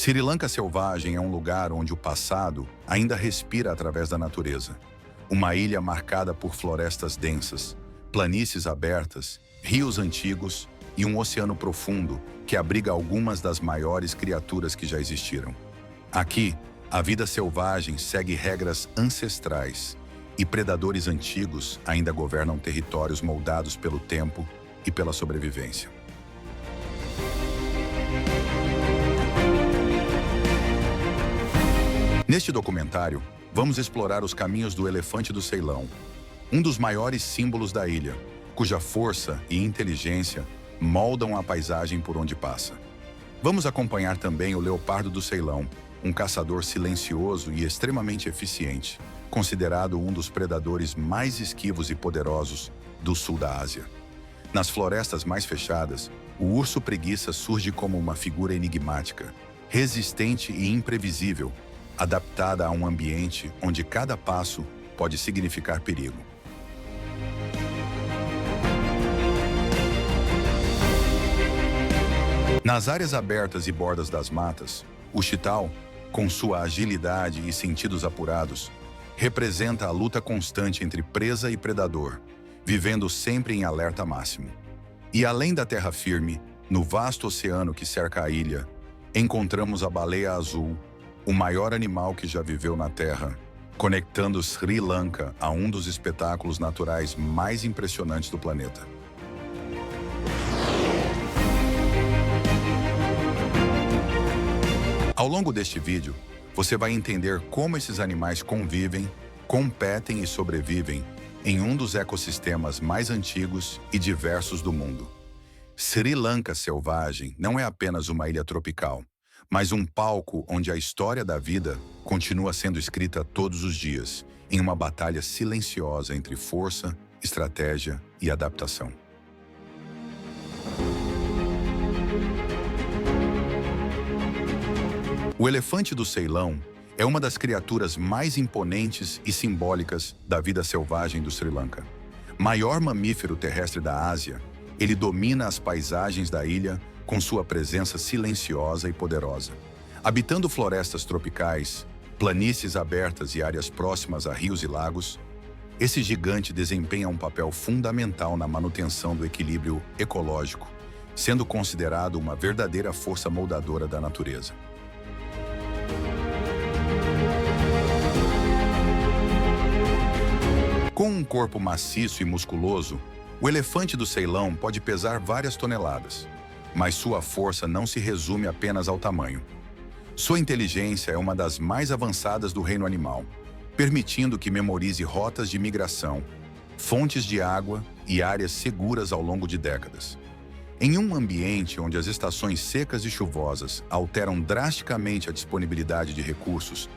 Sri Lanka selvagem é um lugar onde o passado ainda respira através da natureza. Uma ilha marcada por florestas densas, planícies abertas, rios antigos e um oceano profundo que abriga algumas das maiores criaturas que já existiram. Aqui, a vida selvagem segue regras ancestrais e predadores antigos ainda governam territórios moldados pelo tempo e pela sobrevivência. Neste documentário, vamos explorar os caminhos do elefante do Ceilão, um dos maiores símbolos da ilha, cuja força e inteligência moldam a paisagem por onde passa. Vamos acompanhar também o leopardo do Ceilão, um caçador silencioso e extremamente eficiente, considerado um dos predadores mais esquivos e poderosos do sul da Ásia. Nas florestas mais fechadas, o urso preguiça surge como uma figura enigmática, resistente e imprevisível, adaptada a um ambiente onde cada passo pode significar perigo. Nas áreas abertas e bordas das matas, o chital, com sua agilidade e sentidos apurados, representa a luta constante entre presa e predador, vivendo sempre em alerta máximo. E além da terra firme, no vasto oceano que cerca a ilha, encontramos a baleia azul, o maior animal que já viveu na Terra, conectando Sri Lanka a um dos espetáculos naturais mais impressionantes do planeta. Ao longo deste vídeo, você vai entender como esses animais convivem, competem e sobrevivem em um dos ecossistemas mais antigos e diversos do mundo. Sri Lanka selvagem não é apenas uma ilha tropical, mas um palco onde a história da vida continua sendo escrita todos os dias, em uma batalha silenciosa entre força, estratégia e adaptação. O elefante do Ceilão é uma das criaturas mais imponentes e simbólicas da vida selvagem do Sri Lanka. Maior mamífero terrestre da Ásia, ele domina as paisagens da ilha com sua presença silenciosa e poderosa. Habitando florestas tropicais, planícies abertas e áreas próximas a rios e lagos, esse gigante desempenha um papel fundamental na manutenção do equilíbrio ecológico, sendo considerado uma verdadeira força moldadora da natureza. Com um corpo maciço e musculoso, o elefante do Ceilão pode pesar várias toneladas, mas sua força não se resume apenas ao tamanho. Sua inteligência é uma das mais avançadas do reino animal, permitindo que memorize rotas de migração, fontes de água e áreas seguras ao longo de décadas. Em um ambiente onde as estações secas e chuvosas alteram drasticamente a disponibilidade de recursos,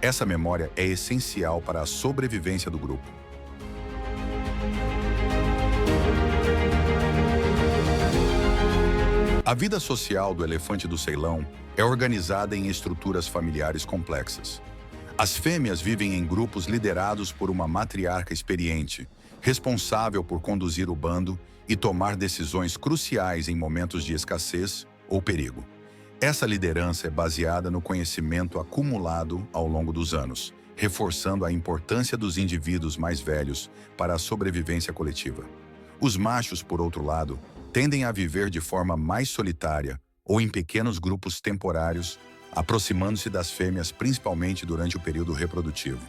essa memória é essencial para a sobrevivência do grupo. A vida social do elefante do Ceilão é organizada em estruturas familiares complexas. As fêmeas vivem em grupos liderados por uma matriarca experiente, responsável por conduzir o bando e tomar decisões cruciais em momentos de escassez ou perigo. Essa liderança é baseada no conhecimento acumulado ao longo dos anos, reforçando a importância dos indivíduos mais velhos para a sobrevivência coletiva. Os machos, por outro lado, tendem a viver de forma mais solitária ou em pequenos grupos temporários, aproximando-se das fêmeas principalmente durante o período reprodutivo.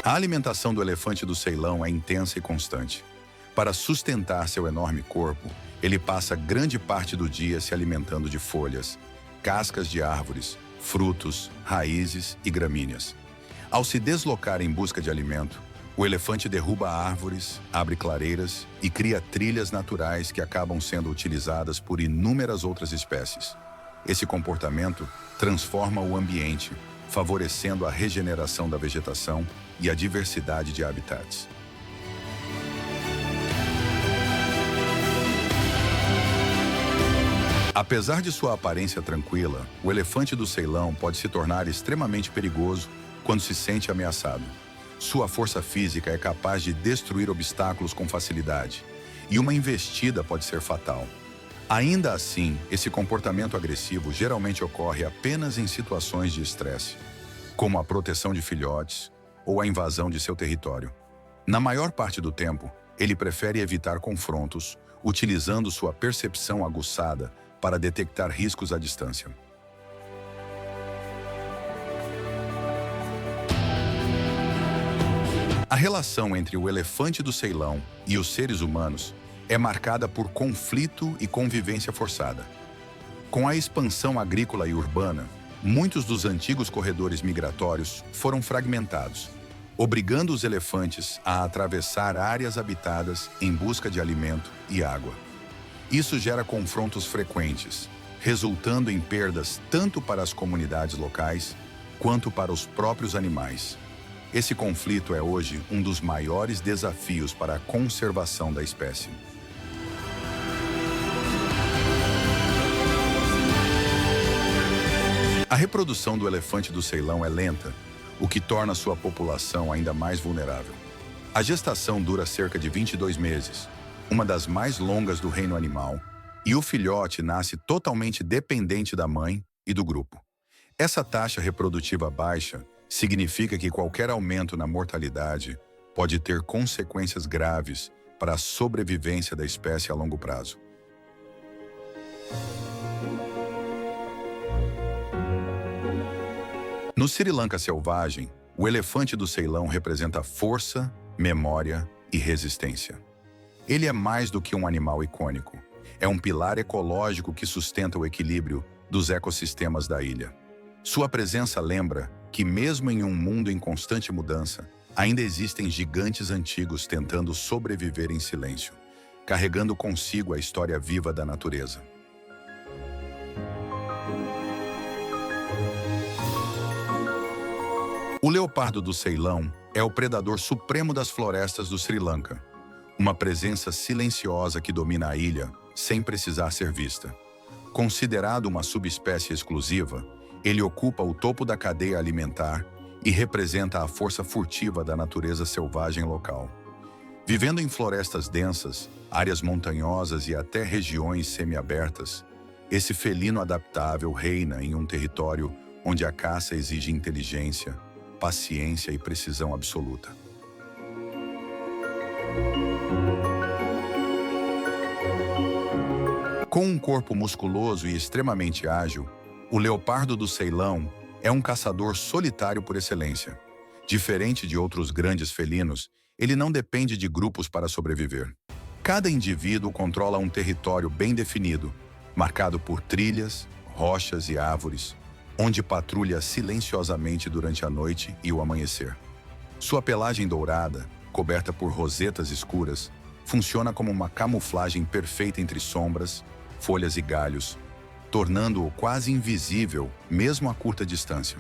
A alimentação do elefante do Ceilão é intensa e constante. Para sustentar seu enorme corpo, ele passa grande parte do dia se alimentando de folhas, cascas de árvores, frutos, raízes e gramíneas. Ao se deslocar em busca de alimento, o elefante derruba árvores, abre clareiras e cria trilhas naturais que acabam sendo utilizadas por inúmeras outras espécies. Esse comportamento transforma o ambiente, favorecendo a regeneração da vegetação e a diversidade de habitats. Apesar de sua aparência tranquila, o elefante do Ceilão pode se tornar extremamente perigoso quando se sente ameaçado. Sua força física é capaz de destruir obstáculos com facilidade, e uma investida pode ser fatal. Ainda assim, esse comportamento agressivo geralmente ocorre apenas em situações de estresse, como a proteção de filhotes ou a invasão de seu território. Na maior parte do tempo, ele prefere evitar confrontos, utilizando sua percepção aguçada para detectar riscos à distância. A relação entre o elefante do Ceilão e os seres humanos é marcada por conflito e convivência forçada. Com a expansão agrícola e urbana, muitos dos antigos corredores migratórios foram fragmentados, obrigando os elefantes a atravessar áreas habitadas em busca de alimento e água. Isso gera confrontos frequentes, resultando em perdas tanto para as comunidades locais quanto para os próprios animais. Esse conflito é hoje um dos maiores desafios para a conservação da espécie. A reprodução do elefante do Ceilão é lenta, o que torna sua população ainda mais vulnerável. A gestação dura cerca de 22 meses, uma das mais longas do reino animal, e o filhote nasce totalmente dependente da mãe e do grupo. Essa taxa reprodutiva baixa significa que qualquer aumento na mortalidade pode ter consequências graves para a sobrevivência da espécie a longo prazo. No Sri Lanka selvagem, o elefante do Ceilão representa força, memória e resistência. Ele é mais do que um animal icônico. É um pilar ecológico que sustenta o equilíbrio dos ecossistemas da ilha. Sua presença lembra que, mesmo em um mundo em constante mudança, ainda existem gigantes antigos tentando sobreviver em silêncio, carregando consigo a história viva da natureza. O leopardo do Ceilão é o predador supremo das florestas do Sri Lanka, uma presença silenciosa que domina a ilha sem precisar ser vista. Considerado uma subespécie exclusiva, ele ocupa o topo da cadeia alimentar e representa a força furtiva da natureza selvagem local. Vivendo em florestas densas, áreas montanhosas e até regiões semiabertas, esse felino adaptável reina em um território onde a caça exige inteligência, paciência e precisão absoluta. Com um corpo musculoso e extremamente ágil, o leopardo do Ceilão é um caçador solitário por excelência. Diferente de outros grandes felinos, ele não depende de grupos para sobreviver. Cada indivíduo controla um território bem definido, marcado por trilhas, rochas e árvores, onde patrulha silenciosamente durante a noite e o amanhecer. Sua pelagem dourada, coberta por rosetas escuras, funciona como uma camuflagem perfeita entre sombras, folhas e galhos, tornando-o quase invisível, mesmo a curta distância.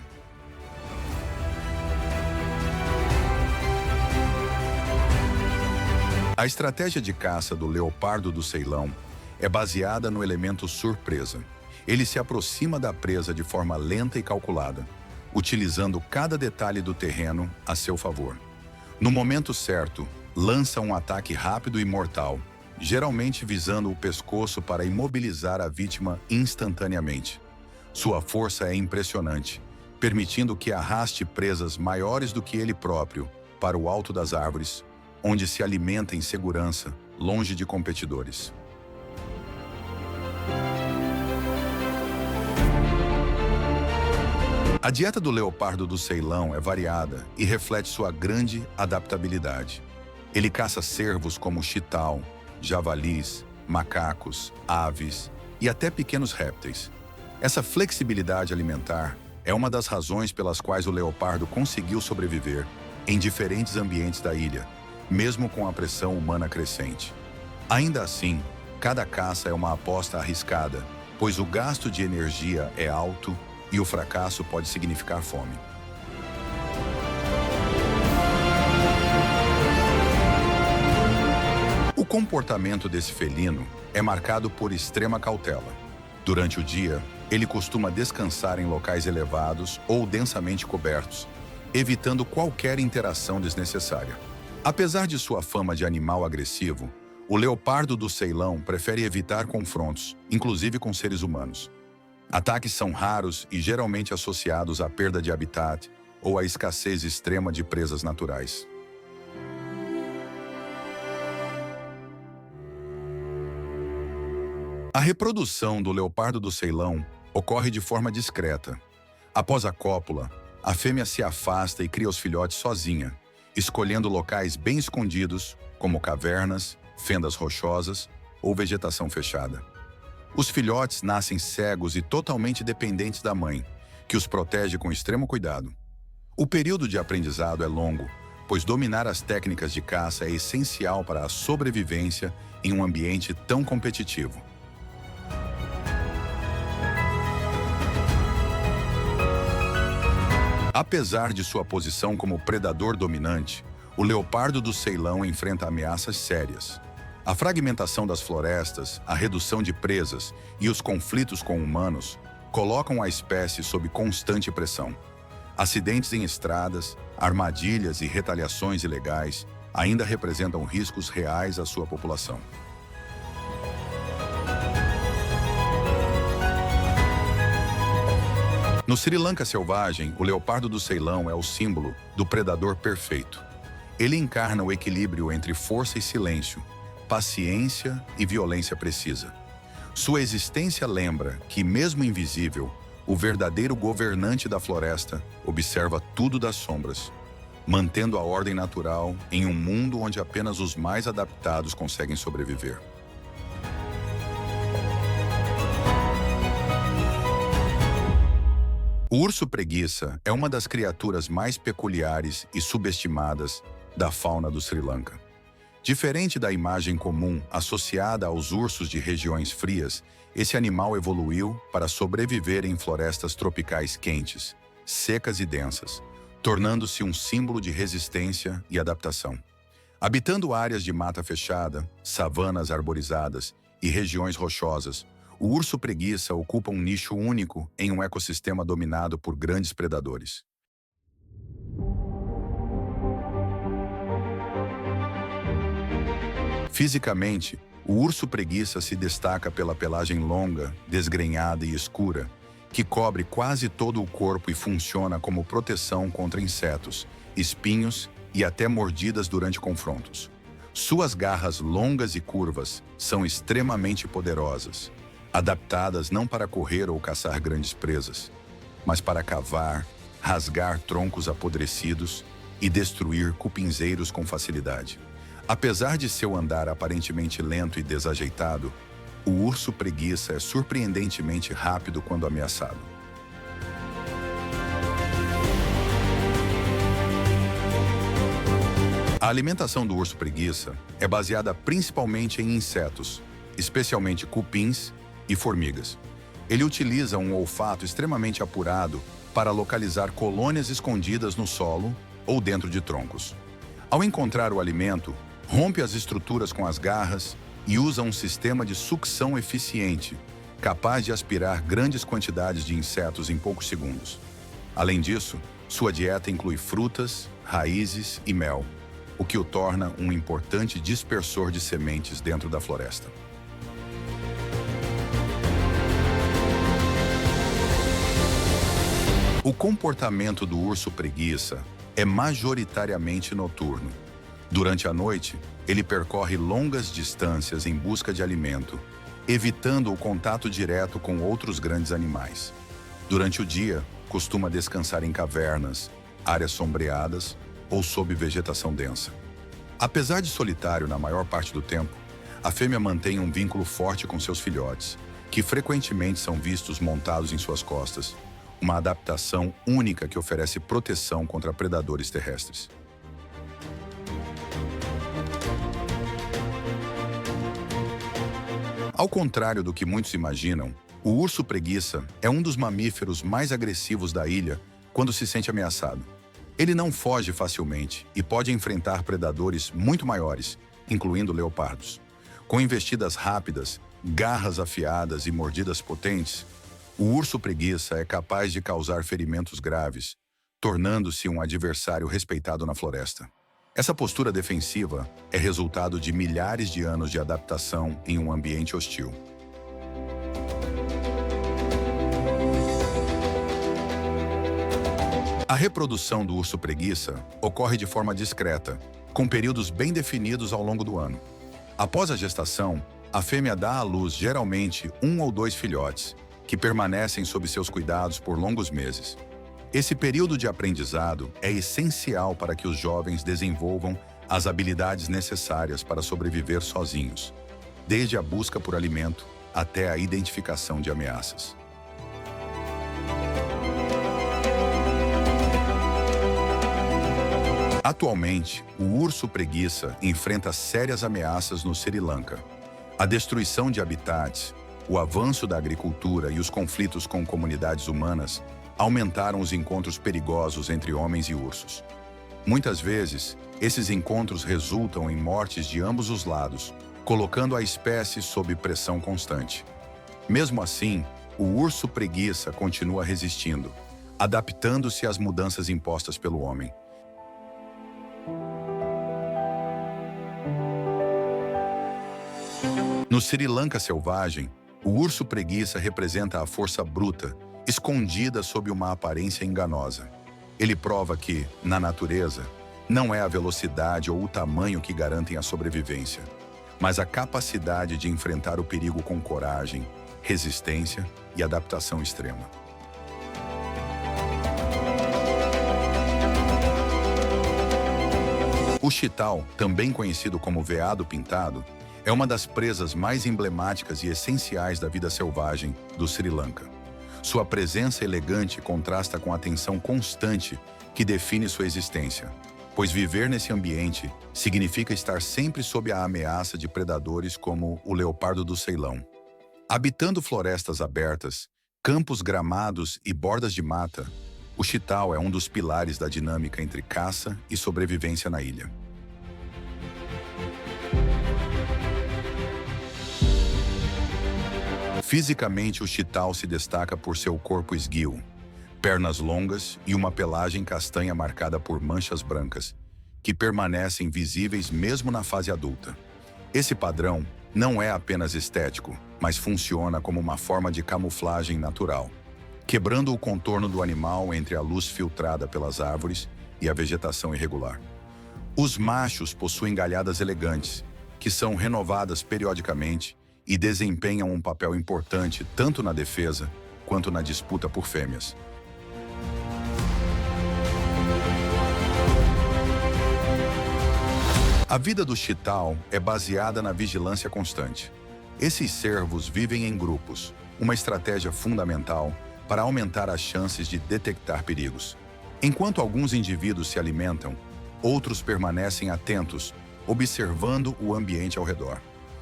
A estratégia de caça do leopardo do Ceilão é baseada no elemento surpresa. Ele se aproxima da presa de forma lenta e calculada, utilizando cada detalhe do terreno a seu favor. No momento certo, lança um ataque rápido e mortal, geralmente visando o pescoço para imobilizar a vítima instantaneamente. Sua força é impressionante, permitindo que arraste presas maiores do que ele próprio para o alto das árvores, onde se alimenta em segurança, longe de competidores. A dieta do leopardo do Ceilão é variada e reflete sua grande adaptabilidade. Ele caça cervos como chital, javalis, macacos, aves e até pequenos répteis. Essa flexibilidade alimentar é uma das razões pelas quais o leopardo conseguiu sobreviver em diferentes ambientes da ilha, mesmo com a pressão humana crescente. Ainda assim, cada caça é uma aposta arriscada, pois o gasto de energia é alto e o fracasso pode significar fome. O comportamento desse felino é marcado por extrema cautela. Durante o dia, ele costuma descansar em locais elevados ou densamente cobertos, evitando qualquer interação desnecessária. Apesar de sua fama de animal agressivo, O leopardo do Ceilão prefere evitar confrontos, inclusive com seres humanos. Ataques são raros e geralmente associados à perda de habitat ou à escassez extrema de presas naturais. A reprodução do leopardo do Ceilão ocorre de forma discreta. Após a cópula, a fêmea se afasta e cria os filhotes sozinha, escolhendo locais bem escondidos, como cavernas, fendas rochosas ou vegetação fechada. Os filhotes nascem cegos e totalmente dependentes da mãe, que os protege com extremo cuidado. O período de aprendizado é longo, pois dominar as técnicas de caça é essencial para a sobrevivência em um ambiente tão competitivo. Apesar de sua posição como predador dominante, o leopardo do Ceilão enfrenta ameaças sérias. A fragmentação das florestas, a redução de presas e os conflitos com humanos colocam a espécie sob constante pressão. Acidentes em estradas, armadilhas e retaliações ilegais ainda representam riscos reais à sua população. No Sri Lanka selvagem, o leopardo do Ceilão é o símbolo do predador perfeito. Ele encarna o equilíbrio entre força e silêncio, paciência e violência precisa. Sua existência lembra que, mesmo invisível, o verdadeiro governante da floresta observa tudo das sombras, mantendo a ordem natural em um mundo onde apenas os mais adaptados conseguem sobreviver. O urso preguiça é uma das criaturas mais peculiares e subestimadas da fauna do Sri Lanka. Diferente da imagem comum associada aos ursos de regiões frias, esse animal evoluiu para sobreviver em florestas tropicais quentes, secas e densas, tornando-se um símbolo de resistência e adaptação. Habitando áreas de mata fechada, savanas arborizadas e regiões rochosas, o urso preguiça ocupa um nicho único em um ecossistema dominado por grandes predadores. Fisicamente, o urso preguiça se destaca pela pelagem longa, desgrenhada e escura, que cobre quase todo o corpo e funciona como proteção contra insetos, espinhos e até mordidas durante confrontos. Suas garras longas e curvas são extremamente poderosas, adaptadas não para correr ou caçar grandes presas, mas para cavar, rasgar troncos apodrecidos e destruir cupinzeiros com facilidade. Apesar de seu andar aparentemente lento e desajeitado, o urso preguiça é surpreendentemente rápido quando ameaçado. A alimentação do urso preguiça é baseada principalmente em insetos, especialmente cupins e formigas. Ele utiliza um olfato extremamente apurado para localizar colônias escondidas no solo ou dentro de troncos. Ao encontrar o alimento, rompe as estruturas com as garras e usa um sistema de sucção eficiente, capaz de aspirar grandes quantidades de insetos em poucos segundos. Além disso, sua dieta inclui frutas, raízes e mel, o que o torna um importante dispersor de sementes dentro da floresta. O comportamento do urso preguiça é majoritariamente noturno. Durante a noite, ele percorre longas distâncias em busca de alimento, evitando o contato direto com outros grandes animais. Durante o dia, costuma descansar em cavernas, áreas sombreadas ou sob vegetação densa. Apesar de solitário na maior parte do tempo, a fêmea mantém um vínculo forte com seus filhotes, que frequentemente são vistos montados em suas costas, uma adaptação única que oferece proteção contra predadores terrestres. Ao contrário do que muitos imaginam, o urso preguiça é um dos mamíferos mais agressivos da ilha quando se sente ameaçado. Ele não foge facilmente e pode enfrentar predadores muito maiores, incluindo leopardos. Com investidas rápidas, garras afiadas e mordidas potentes, o urso preguiça é capaz de causar ferimentos graves, tornando-se um adversário respeitado na floresta. Essa postura defensiva é resultado de milhares de anos de adaptação em um ambiente hostil. A reprodução do urso-preguiça ocorre de forma discreta, com períodos bem definidos ao longo do ano. Após a gestação, a fêmea dá à luz geralmente 1 ou 2 filhotes, que permanecem sob seus cuidados por longos meses. Esse período de aprendizado é essencial para que os jovens desenvolvam as habilidades necessárias para sobreviver sozinhos, desde a busca por alimento até a identificação de ameaças. Atualmente, o urso-preguiça enfrenta sérias ameaças no Sri Lanka. A destruição de habitats, o avanço da agricultura e os conflitos com comunidades humanas aumentaram os encontros perigosos entre homens e ursos. Muitas vezes, esses encontros resultam em mortes de ambos os lados, colocando a espécie sob pressão constante. Mesmo assim, o urso-preguiça continua resistindo, adaptando-se às mudanças impostas pelo homem. No Sri Lanka selvagem, o urso-preguiça representa a força bruta, escondida sob uma aparência enganosa. Ele prova que, na natureza, não é a velocidade ou o tamanho que garantem a sobrevivência, mas a capacidade de enfrentar o perigo com coragem, resistência e adaptação extrema. O chital, também conhecido como veado pintado, é uma das presas mais emblemáticas e essenciais da vida selvagem do Sri Lanka. Sua presença elegante contrasta com a tensão constante que define sua existência, pois viver nesse ambiente significa estar sempre sob a ameaça de predadores como o leopardo do Ceilão. Habitando florestas abertas, campos gramados e bordas de mata, o chital é um dos pilares da dinâmica entre caça e sobrevivência na ilha. Fisicamente, o chital se destaca por seu corpo esguio, pernas longas e uma pelagem castanha marcada por manchas brancas, que permanecem visíveis mesmo na fase adulta. Esse padrão não é apenas estético, mas funciona como uma forma de camuflagem natural, quebrando o contorno do animal entre a luz filtrada pelas árvores e a vegetação irregular. Os machos possuem galhadas elegantes, que são renovadas periodicamente e desempenham um papel importante tanto na defesa quanto na disputa por fêmeas. A vida do chital é baseada na vigilância constante. Esses cervos vivem em grupos, uma estratégia fundamental para aumentar as chances de detectar perigos. Enquanto alguns indivíduos se alimentam, outros permanecem atentos, observando o ambiente ao redor.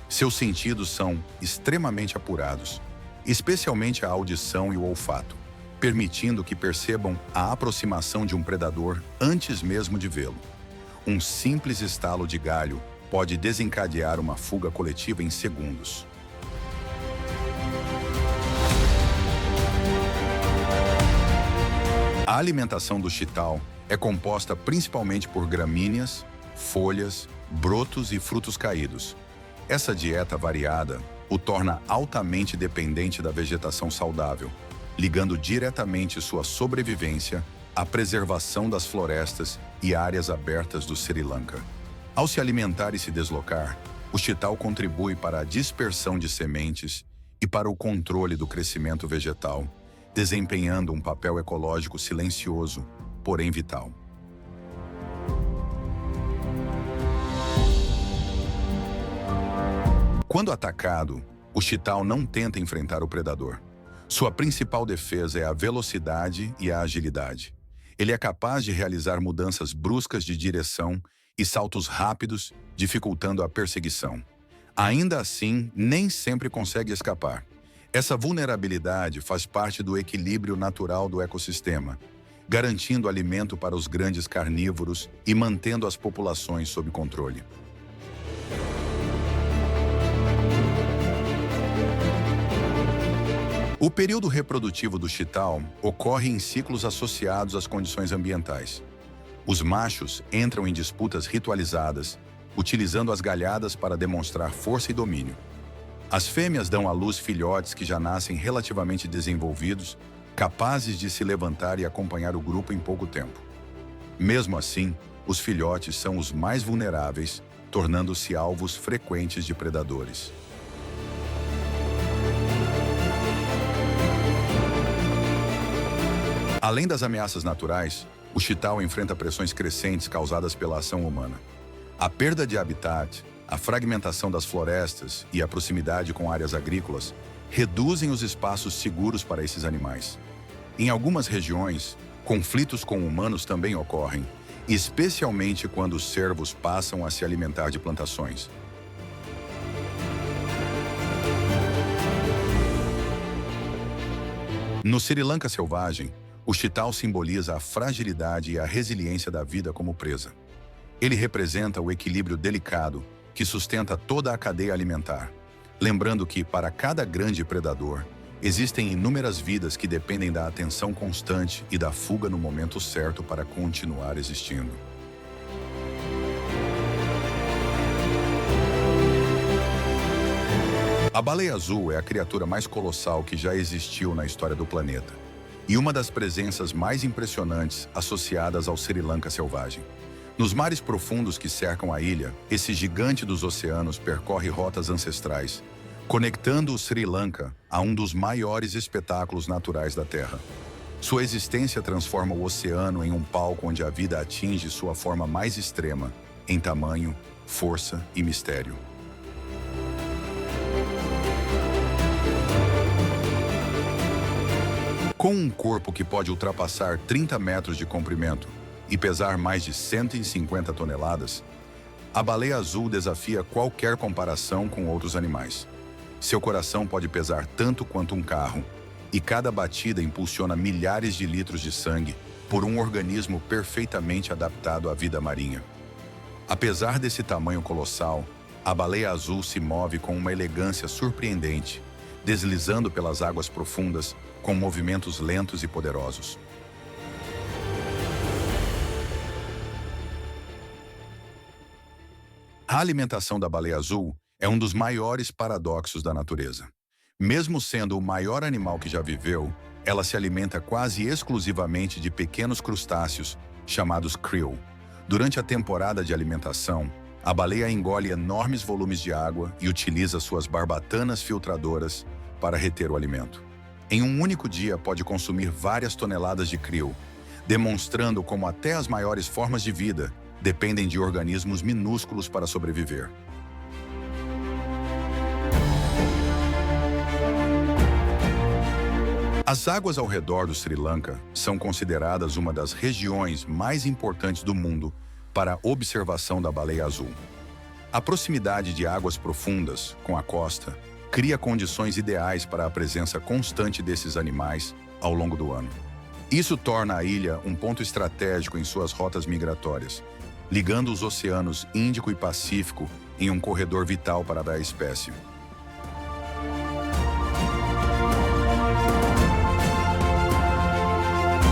Seus sentidos são extremamente apurados, especialmente a audição e o olfato, permitindo que percebam a aproximação de um predador antes mesmo de vê-lo. Um simples estalo de galho pode desencadear uma fuga coletiva em segundos. A alimentação do chital é composta principalmente por gramíneas, folhas, brotos e frutos caídos. Essa dieta variada o torna altamente dependente da vegetação saudável, ligando diretamente sua sobrevivência à preservação das florestas e áreas abertas do Sri Lanka. Ao se alimentar e se deslocar, o chital contribui para a dispersão de sementes e para o controle do crescimento vegetal, desempenhando um papel ecológico silencioso, porém vital. Quando atacado, o chital não tenta enfrentar o predador. Sua principal defesa é a velocidade e a agilidade. Ele é capaz de realizar mudanças bruscas de direção e saltos rápidos, dificultando a perseguição. Ainda assim, nem sempre consegue escapar. Essa vulnerabilidade faz parte do equilíbrio natural do ecossistema, garantindo alimento para os grandes carnívoros e mantendo as populações sob controle. O período reprodutivo do chital ocorre em ciclos associados às condições ambientais. Os machos entram em disputas ritualizadas, utilizando as galhadas para demonstrar força e domínio. As fêmeas dão à luz filhotes que já nascem relativamente desenvolvidos, capazes de se levantar e acompanhar o grupo em pouco tempo. Mesmo assim, os filhotes são os mais vulneráveis, tornando-se alvos frequentes de predadores. Além das ameaças naturais, o chital enfrenta pressões crescentes causadas pela ação humana. A perda de habitat, a fragmentação das florestas e a proximidade com áreas agrícolas reduzem os espaços seguros para esses animais. Em algumas regiões, conflitos com humanos também ocorrem, especialmente quando os cervos passam a se alimentar de plantações. No Sri Lanka selvagem, o chital simboliza a fragilidade e a resiliência da vida como presa. Ele representa o equilíbrio delicado que sustenta toda a cadeia alimentar, lembrando que, para cada grande predador, existem inúmeras vidas que dependem da atenção constante e da fuga no momento certo para continuar existindo. A baleia azul é a criatura mais colossal que já existiu na história do planeta e uma das presenças mais impressionantes associadas ao Sri Lanka selvagem. Nos mares profundos que cercam a ilha, esse gigante dos oceanos percorre rotas ancestrais, conectando o Sri Lanka a um dos maiores espetáculos naturais da Terra. Sua existência transforma o oceano em um palco onde a vida atinge sua forma mais extrema, em tamanho, força e mistério. Com um corpo que pode ultrapassar 30 metros de comprimento e pesar mais de 150 toneladas, a baleia azul desafia qualquer comparação com outros animais. Seu coração pode pesar tanto quanto um carro, e cada batida impulsiona milhares de litros de sangue por um organismo perfeitamente adaptado à vida marinha. Apesar desse tamanho colossal, a baleia azul se move com uma elegância surpreendente, deslizando pelas águas profundas com movimentos lentos e poderosos. A alimentação da baleia azul é um dos maiores paradoxos da natureza. Mesmo sendo o maior animal que já viveu, ela se alimenta quase exclusivamente de pequenos crustáceos, chamados krill. Durante a temporada de alimentação, a baleia engole enormes volumes de água e utiliza suas barbatanas filtradoras para reter o alimento. Em um único dia, pode consumir várias toneladas de krill, demonstrando como até as maiores formas de vida dependem de organismos minúsculos para sobreviver. As águas ao redor do Sri Lanka são consideradas uma das regiões mais importantes do mundo para a observação da baleia azul. A proximidade de águas profundas com a costa cria condições ideais para a presença constante desses animais ao longo do ano. Isso torna a ilha um ponto estratégico em suas rotas migratórias, ligando os oceanos Índico e Pacífico em um corredor vital para a espécie.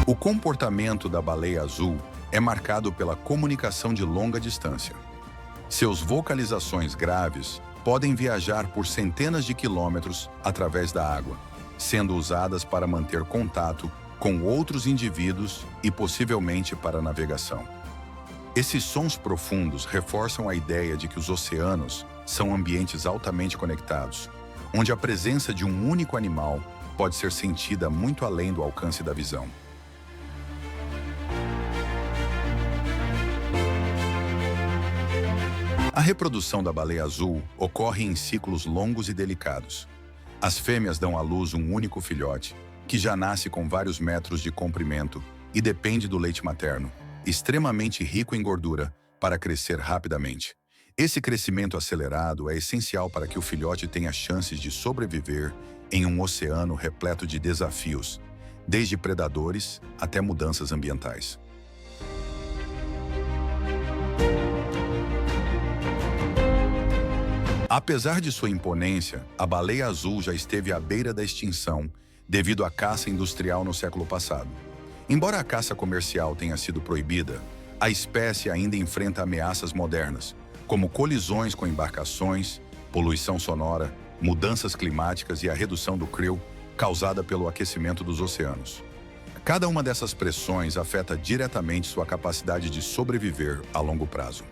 O comportamento da baleia azul é marcado pela comunicação de longa distância. Seus vocalizações graves podem viajar por centenas de quilômetros através da água, sendo usadas para manter contato com outros indivíduos e possivelmente para a navegação. Esses sons profundos reforçam a ideia de que os oceanos são ambientes altamente conectados, onde a presença de um único animal pode ser sentida muito além do alcance da visão. A reprodução da baleia azul ocorre em ciclos longos e delicados. As fêmeas dão à luz um único filhote, que já nasce com vários metros de comprimento e depende do leite materno, extremamente rico em gordura, para crescer rapidamente. Esse crescimento acelerado é essencial para que o filhote tenha chances de sobreviver em um oceano repleto de desafios, desde predadores até mudanças ambientais. Apesar de sua imponência, a baleia azul já esteve à beira da extinção devido à caça industrial no século passado. Embora a caça comercial tenha sido proibida, a espécie ainda enfrenta ameaças modernas, como colisões com embarcações, poluição sonora, mudanças climáticas e a redução do krill causada pelo aquecimento dos oceanos. Cada uma dessas pressões afeta diretamente sua capacidade de sobreviver a longo prazo.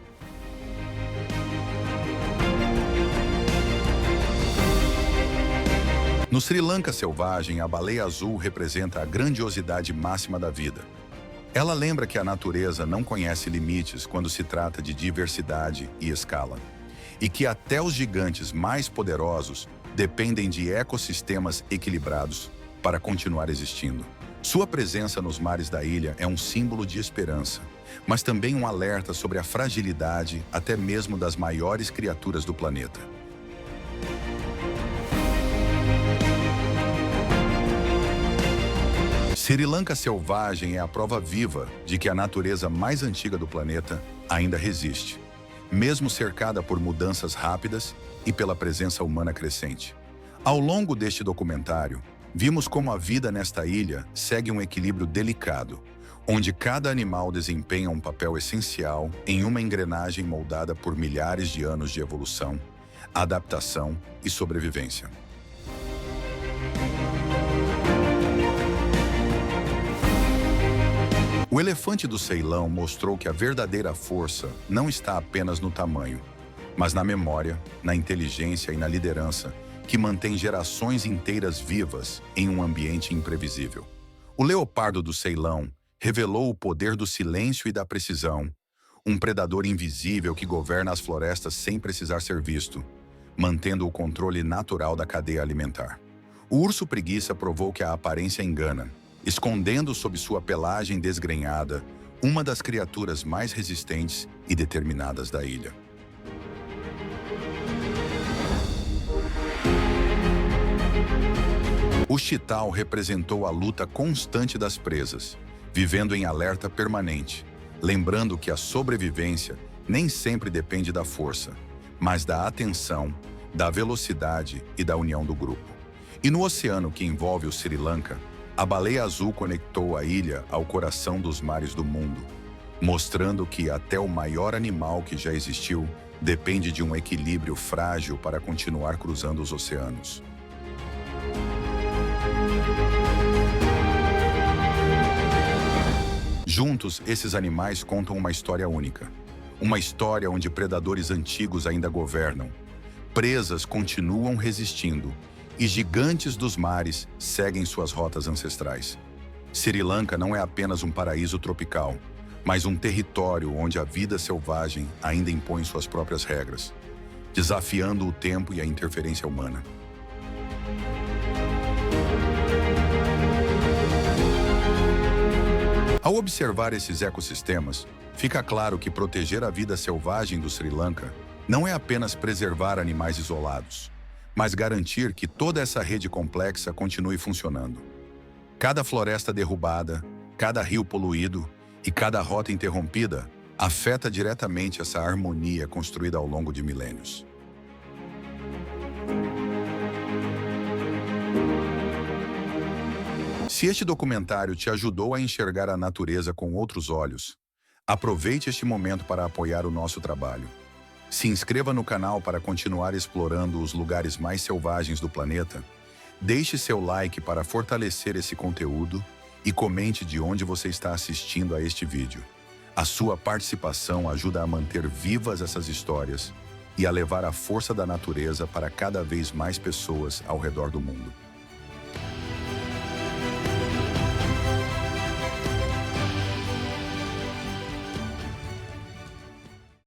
No Sri Lanka selvagem, a baleia azul representa a grandiosidade máxima da vida. Ela lembra que a natureza não conhece limites quando se trata de diversidade e escala, e que até os gigantes mais poderosos dependem de ecossistemas equilibrados para continuar existindo. Sua presença nos mares da ilha é um símbolo de esperança, mas também um alerta sobre a fragilidade até mesmo das maiores criaturas do planeta. Sri Lanka selvagem é a prova viva de que a natureza mais antiga do planeta ainda resiste, mesmo cercada por mudanças rápidas e pela presença humana crescente. Ao longo deste documentário, vimos como a vida nesta ilha segue um equilíbrio delicado, onde cada animal desempenha um papel essencial em uma engrenagem moldada por milhares de anos de evolução, adaptação e sobrevivência. O elefante do Ceilão mostrou que a verdadeira força não está apenas no tamanho, mas na memória, na inteligência e na liderança que mantém gerações inteiras vivas em um ambiente imprevisível. O leopardo do Ceilão revelou o poder do silêncio e da precisão, um predador invisível que governa as florestas sem precisar ser visto, mantendo o controle natural da cadeia alimentar. O urso preguiça provou que a aparência engana, escondendo sob sua pelagem desgrenhada uma das criaturas mais resistentes e determinadas da ilha. O chital representou a luta constante das presas, vivendo em alerta permanente, lembrando que a sobrevivência nem sempre depende da força, mas da atenção, da velocidade e da união do grupo. E no oceano que envolve o Sri Lanka, a baleia azul conectou a ilha ao coração dos mares do mundo, mostrando que até o maior animal que já existiu depende de um equilíbrio frágil para continuar cruzando os oceanos. Juntos, esses animais contam uma história única. Uma história onde predadores antigos ainda governam, presas continuam resistindo e gigantes dos mares seguem suas rotas ancestrais. Sri Lanka não é apenas um paraíso tropical, mas um território onde a vida selvagem ainda impõe suas próprias regras, desafiando o tempo e a interferência humana. Ao observar esses ecossistemas, fica claro que proteger a vida selvagem do Sri Lanka não é apenas preservar animais isolados, mas garantir que toda essa rede complexa continue funcionando. Cada floresta derrubada, cada rio poluído e cada rota interrompida afeta diretamente essa harmonia construída ao longo de milênios. Se este documentário te ajudou a enxergar a natureza com outros olhos, aproveite este momento para apoiar o nosso trabalho. Se inscreva no canal para continuar explorando os lugares mais selvagens do planeta, deixe seu like para fortalecer esse conteúdo e comente de onde você está assistindo a este vídeo. A sua participação ajuda a manter vivas essas histórias e a levar a força da natureza para cada vez mais pessoas ao redor do mundo.